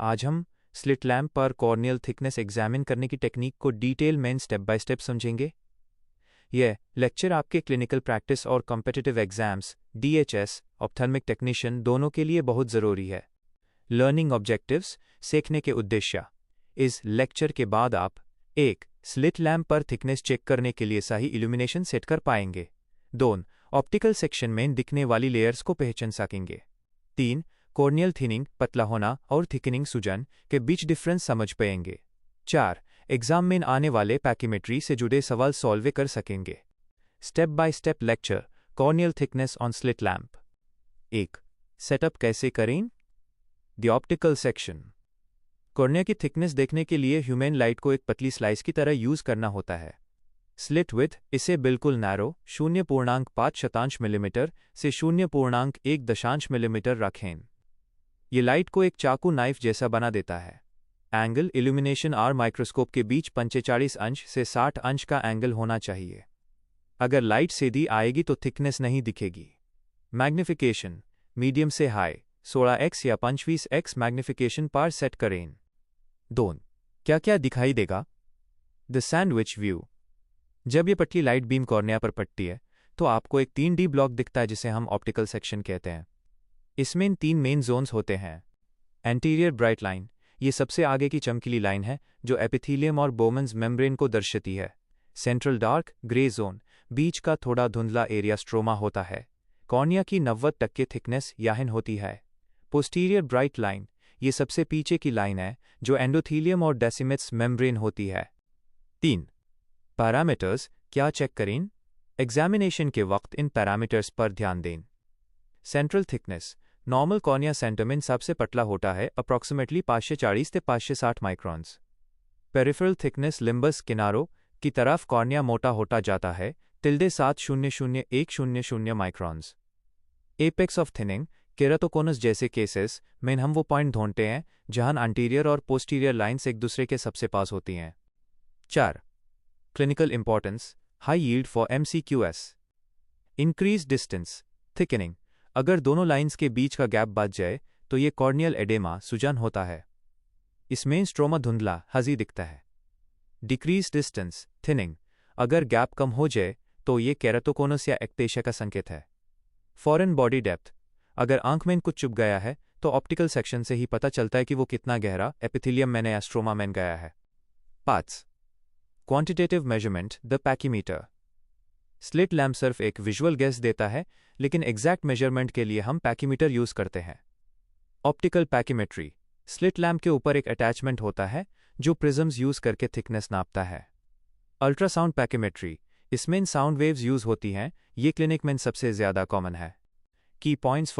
आज हम slit lamp पर कॉर्नियल थिकनेस एग्जामिन करने की टेक्निक को डिटेल में स्टेप बाय स्टेप समझेंगे। यह लेक्चर आपके क्लिनिकल प्रैक्टिस और competitive exams DHS ophthalmic technician दोनों के लिए बहुत ज़रूरी है। लर्निंग ऑब्जेक्टिव्स सीखने के उद्देश्य। इस लेक्चर के बाद आप 1. स्लिट लैम्प पर थिकनेस चेक करने के लिए सही इल्यूमिनेशन सेट कर पाएंगे। 2. ऑप्टिकल सेक्शन में दिखने वाली लेयर्स को पहचान सकेंगे। 3. कॉर्नियल थिनिंग पतला होना और थिकनिंग सूजन के बीच डिफरेंस समझ पाएंगे। 4. एग्जाम में आने वाले पैकीमेट्री से जुड़े सवाल सॉल्व कर सकेंगे। Step by step lecture corneal thickness on slit lamp. 1. Setup कैसे करें। The optical section. कॉर्निया की थिकनेस देखने के लिए ह्यूमन लाइट को एक पतली स्लाइस की तरह यूज करना होता है। स्लिट विथ इसे बिल्कुल नैरो 0.5 मिलीमीटर से 0.1 मिलीमीटर रखें। ये लाइट को एक चाकू नाइफ जैसा बना देता है। एंगल इल्यूमिनेशन आर माइक्रोस्कोप के बीच 45 अंश से 60 अंश का एंगल होना चाहिए। अगर लाइट सीधी आएगी तो थिकनेस नहीं दिखेगी। मैग्निफिकेशन मीडियम से हाई 16x या 25x मैग्निफिकेशन पर सेट करें। 2. क्या क्या दिखाई देगा। The sandwich view. जब ये पतली लाइट बीम कॉर्निया पर पड़ती है तो आपको एक 3D ब्लॉक दिखता है जिसे हम ऑप्टिकल सेक्शन कहते हैं। इसमें 3 मेन जोन्स होते हैं। एंटीरियर ब्राइट लाइन, ये सबसे आगे की चमकीली लाइन है जो एपिथेलियम और बोमन्स मेम्ब्रेन को दर्शाती है। सेंट्रल डार्क ग्रे जोन, बीच का थोड़ा धुंधला एरिया स्ट्रोमा होता है। कॉर्निया की 90% थिकनेस याहिन होती है। पोस्टीरियर ब्राइट लाइन, ये सबसे पीछे की लाइन है जो एंडोथेलियम और डेसिमेट्स मेम्ब्रेन होती है। 3. पैरामीटर्स क्या चेक करें। एग्जामिनेशन के वक्त इन पैरामीटर्स पर ध्यान दें। Central thickness, normal cornea centre में सबसे पतला होता है अप्रॉक्सीमेटली 540 से 560 माइक्रॉन्स। पेरिफेरल थिकनेस लिम्बस किनारों की तरफ कॉर्निया मोटा होता जाता है 700-100 microns. Apex of thinning, keratoconus जैसे केसेस में हम वो पॉइंट ढूंढते हैं जहां एंटीरियर और पोस्टीरियर लाइन्स एक दूसरे के सबसे पास होती हैं। 4. Clinical importance high yield for MCQS। Increase distance thickening, अगर दोनों लाइन्स के बीच का गैप बच जाए तो ये कॉर्नियल एडेमा सूजन होता है। इसमें स्ट्रोमा धुंधला हजी दिखता है। डिक्रीज डिस्टेंस थिनिंग, अगर गैप कम हो जाए तो ये केराटोकोनस या एक्टेशिया का संकेत है। फॉरेन बॉडी डेप्थ, अगर आंख में कुछ चुभ गया है तो ऑप्टिकल सेक्शन से ही पता चलता है कि वो कितना गहरा एपिथेलियम में या स्ट्रोमा में गया है। 5. Quantitative measurement the pachymeter. Slit lamp सिर्फ एक विजुअल गेस देता है लेकिन एग्जैक्ट मेजरमेंट के लिए हम पैकीमीटर यूज करते हैं। ऑप्टिकल पैकीमेट्री, स्लिट लैम्प के ऊपर एक अटैचमेंट होता है जो प्रिज्म्स यूज करके थिकनेस नापता है। अल्ट्रासाउंड पैकीमेट्री, इसमें साउंड वेव्स यूज होती हैं, ये क्लिनिक में सबसे ज्यादा कॉमन है। की पॉइंट्स फॉर